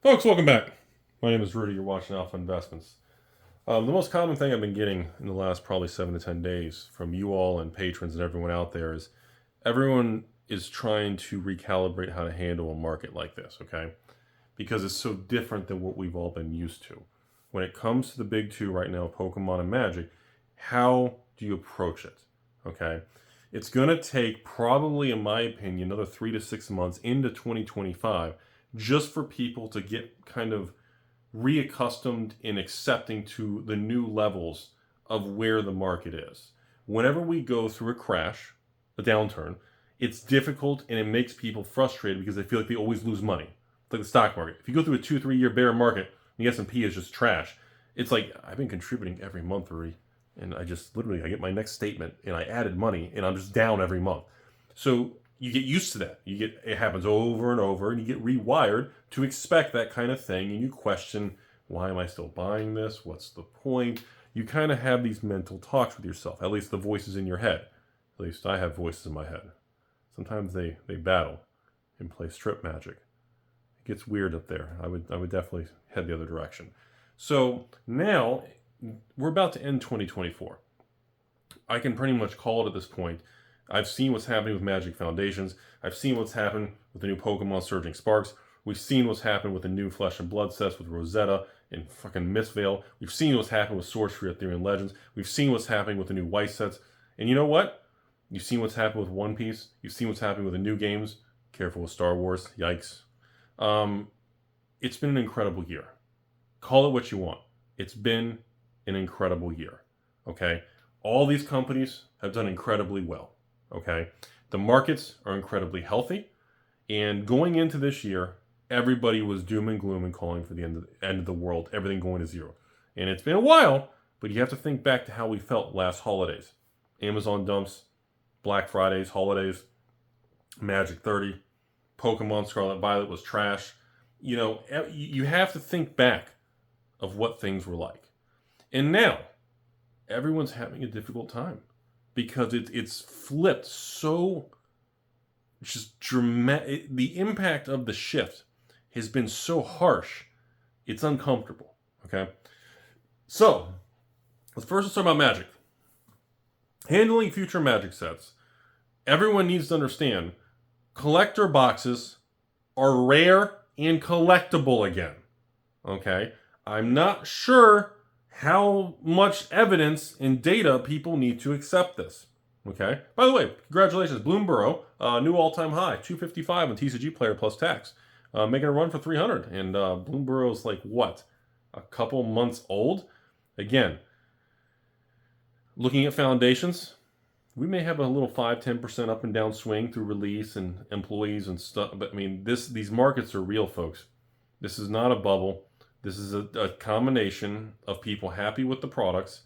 Folks, welcome back. My name is Rudy. You're watching Alpha Investments. The most common thing I've been getting in the last probably 7 to 10 days from you all and patrons and everyone out there is everyone is trying to recalibrate how to handle a market like this, okay? Because it's so different than what we've all been used to. When it comes to the big two right now, Pokemon and Magic, how do you approach it, okay? It's going to take probably, in my opinion, another 3 to 6 months into 2025 just for people to get kind of reaccustomed in accepting to the new levels of where the market is. Whenever we go through a crash, a downturn, it's difficult and it makes people frustrated because they feel like they always lose money. It's like the stock market. If you go through a 2-3 year bear market, the S&P is just trash. It's like, I've been contributing every month, Rudy, and I get my next statement and I added money and I'm just down every month. So you get used to that. It happens over and over, and you get rewired to expect that kind of thing, and you question, why am I still buying this? What's the point? You kind of have these mental talks with yourself, at least the voices in your head. At least I have voices in my head. Sometimes they battle and play strip magic. It gets weird up there. I would definitely head the other direction. So now we're about to end 2024. I can pretty much call it at this point. I've seen what's happening with Magic Foundations. I've seen what's happened with the new Pokemon Surging Sparks. We've seen what's happened with the new Flesh and Blood sets with Rosetta and fucking Mistveil. We've seen what's happened with Sorcery Ethereum Legends. We've seen what's happening with the new White sets. And you know what? You've seen what's happened with One Piece. You've seen what's happening with the new games. Careful with Star Wars. Yikes. It's been an incredible year. Call it what you want. It's been an incredible year. Okay? All these companies have done incredibly well. Okay, the markets are incredibly healthy, and going into this year, everybody was doom and gloom and calling for the end of the world, everything going to zero. And it's been a while, but you have to think back to how we felt last holidays. Amazon dumps, Black Fridays, holidays, Magic 30, Pokemon Scarlet Violet was trash. You know, you have to think back of what things were like. And now, everyone's having a difficult time. Because it's flipped so just dramatic. The impact of the shift has been so harsh, it's uncomfortable. Okay? So, let's talk about Magic. Handling future Magic sets. Everyone needs to understand collector boxes are rare and collectible again. Okay? I'm not sure how much evidence and data people need to accept this. Okay? By the way, congratulations, Bloomborough, new all-time high, 255 on TCG player plus tax. Making a run for 300. And Bloomborough's like, what? A couple months old? Again, looking at foundations, we may have a little 5-10% up and down swing through release and employees and stuff. But I mean, these markets are real, folks. This is not a bubble. This is a combination of people happy with the products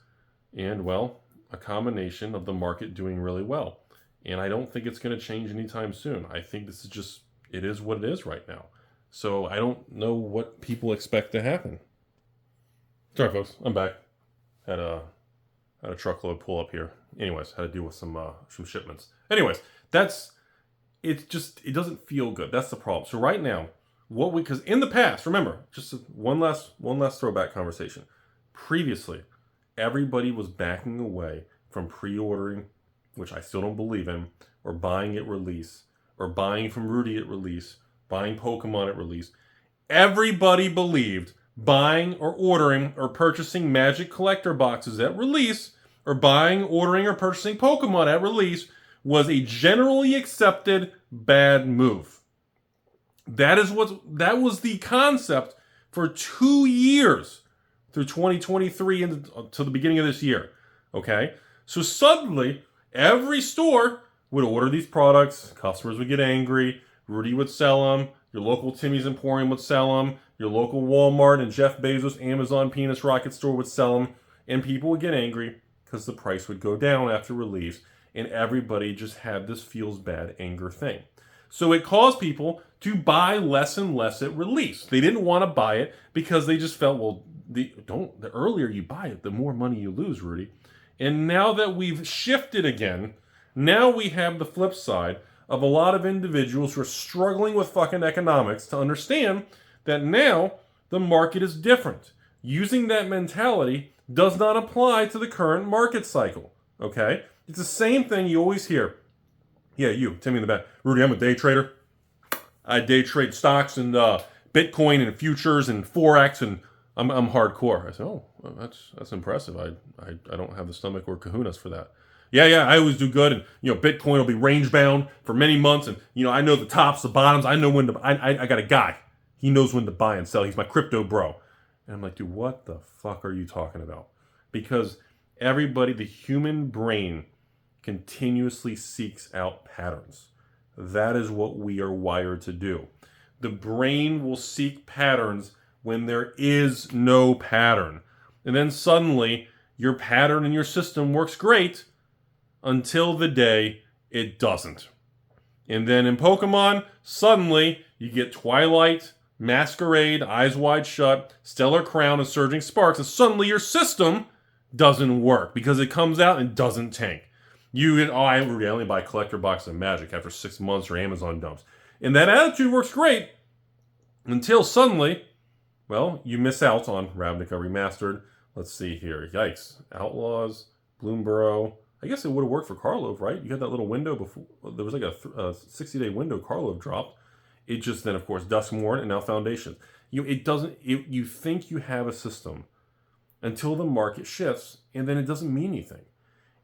and, well, a combination of the market doing really well. And I don't think it's going to change anytime soon. I think this is just, it is what it is right now. So I don't know what people expect to happen. Sorry, folks. I'm back. Had a truckload pull up here. Anyways, had to deal with some shipments. Anyways, it doesn't feel good. That's the problem. So right now, because in the past, remember, just one last throwback conversation. Previously, everybody was backing away from pre-ordering, which I still don't believe in, or buying at release, or buying from Rudy at release, buying Pokemon at release. Everybody believed buying or ordering or purchasing Magic collector boxes at release, or buying, ordering, or purchasing Pokemon at release was a generally accepted bad move. That was the concept for 2 years through 2023 and to the beginning of this year. Okay? So suddenly, every store would order these products. Customers would get angry. Rudy would sell them. Your local Timmy's Emporium would sell them. Your local Walmart and Jeff Bezos, Amazon, Penis Rocket store would sell them. And people would get angry because the price would go down after release. And everybody just had this feels bad anger thing. So it caused people to buy less and less at release. They didn't want to buy it because they just felt, well, the earlier you buy it, the more money you lose, Rudy. And now that we've shifted again, now we have the flip side of a lot of individuals who are struggling with fucking economics to understand that now the market is different. Using that mentality does not apply to the current market cycle, okay? It's the same thing you always hear. Yeah, you, Timmy in the back. Rudy, I'm a day trader. I day trade stocks and Bitcoin and futures and Forex, and I'm hardcore. I said, oh, well, that's impressive. I don't have the stomach or kahunas for that. Yeah, I always do good, and Bitcoin will be range bound for many months, and I know the tops, the bottoms. I know when to. I got a guy. He knows when to buy and sell. He's my crypto bro. And I'm like, dude, what the fuck are you talking about? Because everybody, the human brain, continuously seeks out patterns. That is what we are wired to do. The brain will seek patterns when there is no pattern. And then suddenly, your pattern in your system works great until the day it doesn't. And then in Pokemon, suddenly you get Twilight, Masquerade, Eyes Wide Shut, Stellar Crown, and Surging Sparks, and suddenly your system doesn't work because it comes out and doesn't tank. You get, I only buy collector boxes of Magic after 6 months or Amazon dumps. And that attitude works great until suddenly, well, you miss out on Ravnica Remastered. Let's see here. Yikes. Outlaws, Bloomborough. I guess it would have worked for Karlov, right? You had that little window before. There was like a 60-day window Karlov dropped. It just then, of course, Duskmourn and now Foundation. You think you have a system until the market shifts, and then it doesn't mean anything.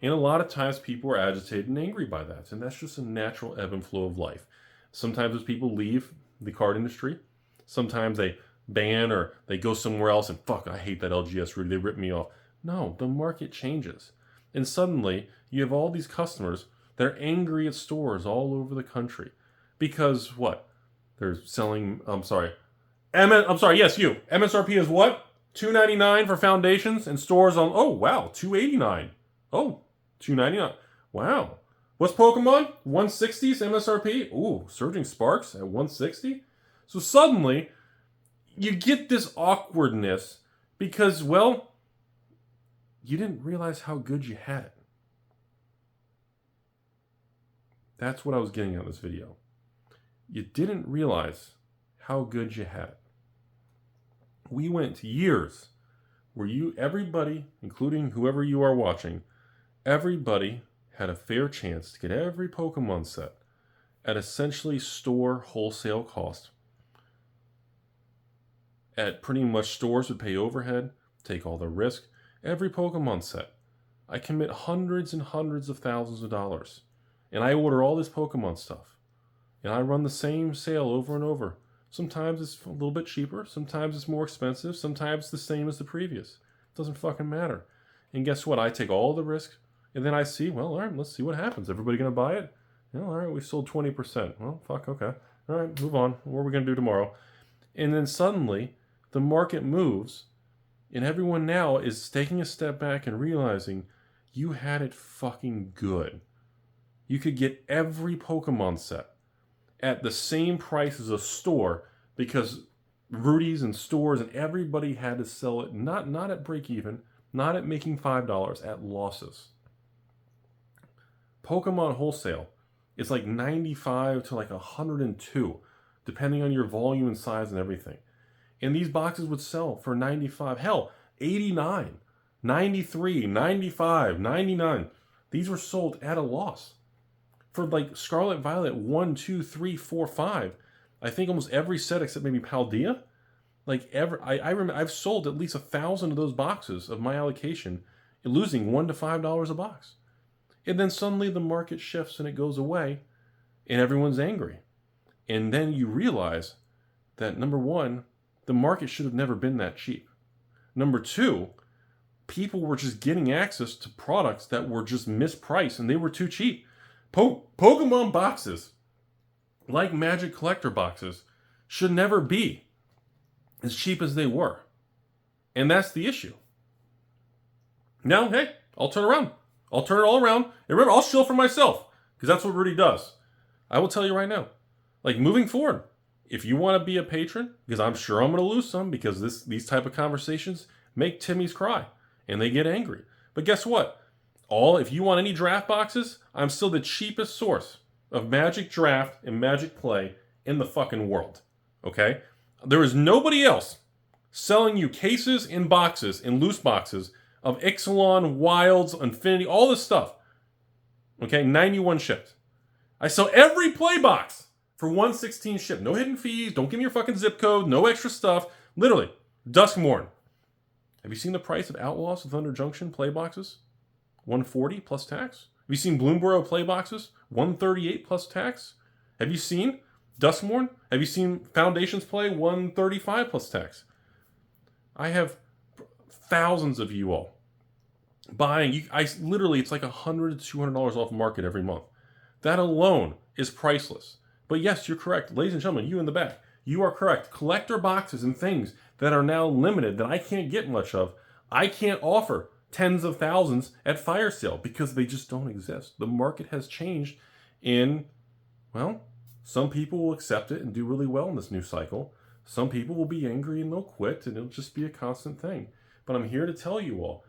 And a lot of times people are agitated and angry by that. And that's just a natural ebb and flow of life. Sometimes those people leave the card industry. Sometimes they ban or they go somewhere else and fuck, I hate that LGS Rudy, they ripped me off. No, the market changes. And suddenly you have all these customers that are angry at stores all over the country. Because what? They're selling, yes, you. MSRP is what? $2.99 for foundations and stores on, oh wow, $2.89. Oh, $2.99. Wow. What's Pokemon? 160s MSRP? Ooh, Surging Sparks at 160? So suddenly, you get this awkwardness because, well, you didn't realize how good you had it. That's what I was getting at in this video. You didn't realize how good you had it. We went years where everybody, including whoever you are watching, everybody had a fair chance to get every Pokemon set at essentially store wholesale cost. At pretty much stores would pay overhead, take all the risk. Every Pokemon set. I commit hundreds and hundreds of thousands of dollars. And I order all this Pokemon stuff. And I run the same sale over and over. Sometimes it's a little bit cheaper. Sometimes it's more expensive. Sometimes it's the same as the previous. It doesn't fucking matter. And guess what? I take all the risk. And then I see, well, all right, let's see what happens. Everybody going to buy it? All right, we sold 20%. Well, fuck, okay. All right, move on. What are we going to do tomorrow? And then suddenly, the market moves, and everyone now is taking a step back and realizing you had it fucking good. You could get every Pokemon set at the same price as a store because Rudy's and stores and everybody had to sell it not at break even, not at making $5, at losses. Pokemon wholesale is like 95 to like 102, depending on your volume and size and everything. And these boxes would sell for 95, hell, 89, 93, 95, 99. These were sold at a loss. For like Scarlet Violet 1, 2, 3, 4, 5, I think almost every set except maybe Paldea, I remember I've sold at least 1,000 of those boxes of my allocation, losing $1 to $5 a box. And then suddenly the market shifts and it goes away, and everyone's angry. And then you realize that number one, the market should have never been that cheap. Number two, people were just getting access to products that were just mispriced and they were too cheap. Pokemon boxes, like Magic collector boxes, should never be as cheap as they were. And that's the issue. Now, hey, I'll turn around. I'll turn it all around. And remember, I'll shill for myself, because that's what Rudy does. I will tell you right now, like moving forward, if you want to be a patron, because I'm sure I'm going to lose some, because these type of conversations make Timmys cry, and they get angry. But guess what? If you want any draft boxes, I'm still the cheapest source of Magic Draft and Magic Play in the fucking world. Okay? There is nobody else selling you cases in boxes, in loose boxes, of Ixalan, Wilds, Infinity, all this stuff. Okay, 91 shipped. I sell every play box for 116 shipped. No hidden fees. Don't give me your fucking zip code. No extra stuff. Literally, Duskmorn. Have you seen the price of Outlaws of Thunder Junction play boxes? 140 plus tax. Have you seen Bloomborough play boxes? 138 plus tax. Have you seen Duskmorn? Have you seen Foundations play? 135 plus tax. I have thousands of you all buying. Literally, it's like $100 to $200 off market every month. That alone is priceless. But yes, you're correct. Ladies and gentlemen, you in the back, you are correct. Collector boxes and things that are now limited that I can't get much of, I can't offer tens of thousands at fire sale because they just don't exist. The market has changed well, some people will accept it and do really well in this new cycle. Some people will be angry and they'll quit, and it'll just be a constant thing. But I'm here to tell you all,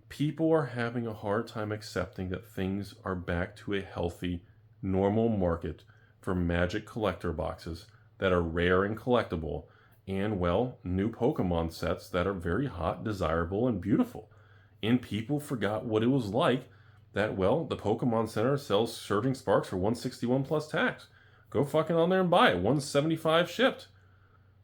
people are having a hard time accepting that things are back to a healthy, normal market for Magic collector boxes that are rare and collectible, and, well, new Pokemon sets that are very hot, desirable, and beautiful. And people forgot what it was like that, well, the Pokemon Center sells Surging Sparks for 161 plus tax. Go fucking on there and buy it. 175 shipped.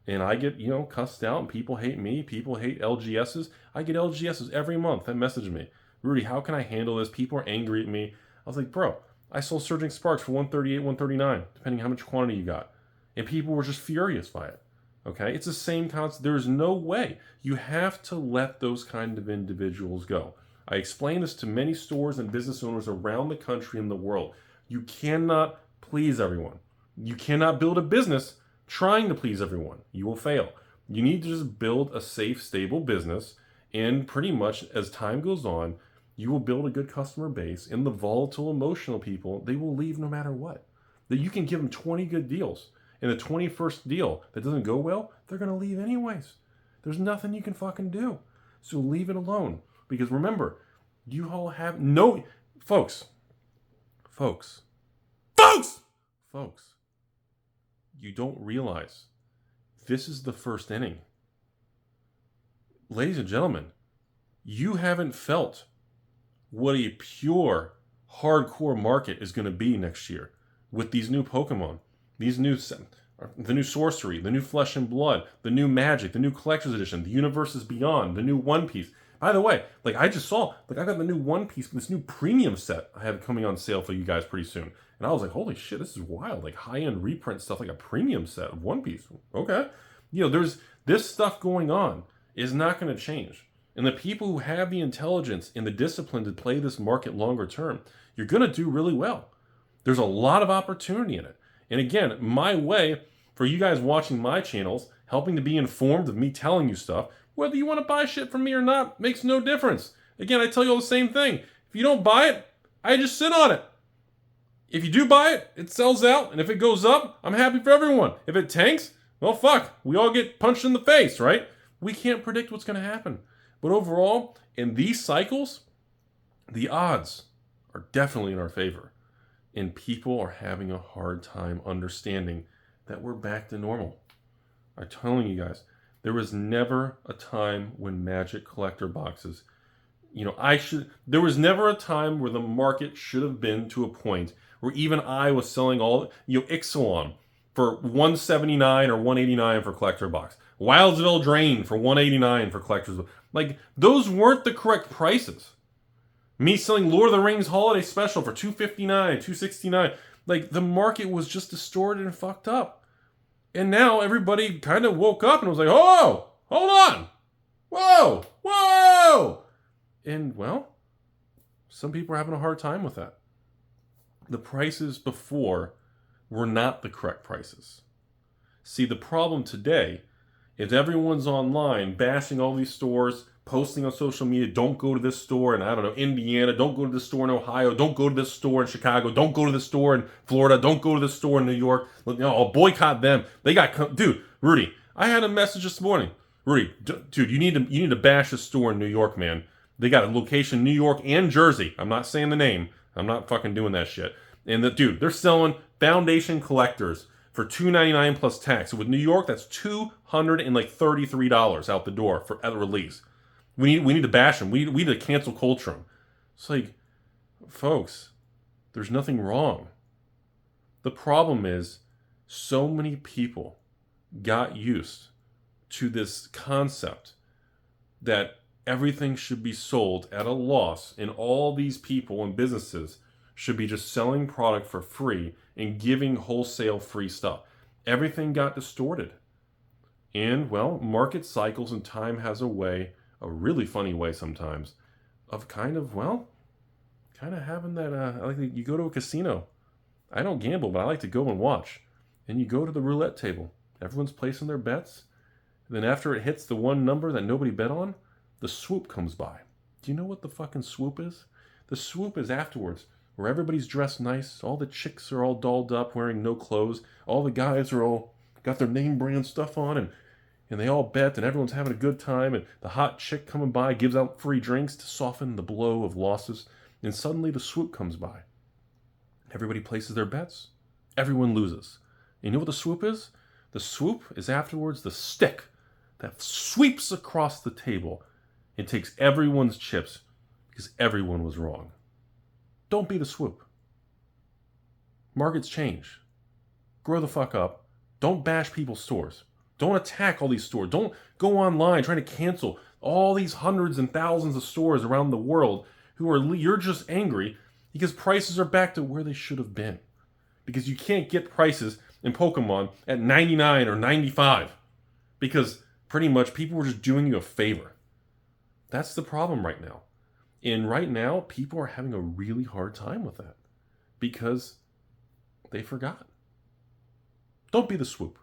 And I get, cussed out, and people hate me. People hate LGSs. I get LGSs every month that message me. Rudy, how can I handle this? People are angry at me. I was like, bro, I sold Surging Sparks for 138, 139, depending how much quantity you got. And people were just furious by it. Okay? It's the same concept. There's no way. You have to let those kind of individuals go. I explain this to many stores and business owners around the country and the world. You cannot please everyone. You cannot build a business trying to please everyone. You will fail. You need to just build a safe, stable business, and pretty much as time goes on, you will build a good customer base, and the volatile, emotional people, they will leave no matter what. That you can give them 20 good deals, and the 21st deal that doesn't go well, they're going to leave anyways. There's nothing you can fucking do. So leave it alone. Because remember, you all have no... Folks, you don't realize this is the first inning. Ladies and gentlemen, you haven't felt what a pure, hardcore market is going to be next year with these new Pokemon, the new Sorcery, the new Flesh and Blood, the new Magic, the new Collector's Edition, the Universes Beyond, the new One Piece. By the way, I just saw, I got the new One Piece, this new premium set I have coming on sale for you guys pretty soon. And I was like, holy shit, this is wild. High-end reprint stuff, a premium set of One Piece. Okay. There's this stuff going on is not going to change. And the people who have the intelligence and the discipline to play this market longer term, you're going to do really well. There's a lot of opportunity in it. And again, my way for you guys watching my channels, helping to be informed of me telling you stuff, whether you want to buy shit from me or not, makes no difference. Again, I tell you all the same thing. If you don't buy it, I just sit on it. If you do buy it, it sells out. And if it goes up, I'm happy for everyone. If it tanks, well, fuck. We all get punched in the face, right? We can't predict what's going to happen. But overall, in these cycles, the odds are definitely in our favor. And people are having a hard time understanding that we're back to normal. I'm telling you guys, there was never a time when Magic collector boxes, there was never a time where the market should have been to a point where even I was selling all, Ixalan for $179 or $189 for collector box. Wildsville Drain for $189 for collectors. Those weren't the correct prices. Me selling Lord of the Rings Holiday Special for $259, $269. The market was just distorted and fucked up. And now everybody kind of woke up and was like, oh, hold on. Whoa. And, well, some people are having a hard time with that. The prices before were not the correct prices. See, the problem today is everyone's online bashing all these stores, posting on social media, don't go to this store in, Indiana, don't go to this store in Ohio, don't go to this store in Chicago, don't go to this store in Florida, don't go to this store in New York. I'll boycott them. Dude, Rudy, I had a message this morning. Rudy, dude, you need to bash this store in New York, man. They got a location in New York and Jersey. I'm not saying the name. I'm not fucking doing that shit. And dude, they're selling Foundation collectors for $2.99 plus tax. So with New York, that's $233 out the door for at the release. We need to bash them. We need to cancel culture them. It's like, folks, there's nothing wrong. The problem is so many people got used to this concept that everything should be sold at a loss, and all these people and businesses should be just selling product for free and giving wholesale free stuff. Everything got distorted. And, well, market cycles and time has a way, a really funny way sometimes, of kind of having that, like you go to a casino. I don't gamble, but I like to go and watch. And you go to the roulette table. Everyone's placing their bets. And then after it hits the one number that nobody bet on, the swoop comes by. Do you know what the fucking swoop is? The swoop is afterwards, where everybody's dressed nice, all the chicks are all dolled up, wearing no clothes, all the guys are all got their name brand stuff on, and they all bet, and everyone's having a good time, and the hot chick coming by gives out free drinks to soften the blow of losses, and suddenly the swoop comes by. Everybody places their bets, everyone loses. And you know what the swoop is? The swoop is afterwards the stick that sweeps across the table and takes everyone's chips because everyone was wrong. Don't be the swoop. Markets change. Grow the fuck up. Don't bash people's stores. Don't attack all these stores. Don't go online trying to cancel all these hundreds and thousands of stores around the world you're just angry because prices are back to where they should have been. Because you can't get prices in Pokemon at 99 or 95 because pretty much people were just doing you a favor. That's the problem right now. And right now, people are having a really hard time with that because they forgot. Don't be the swoop.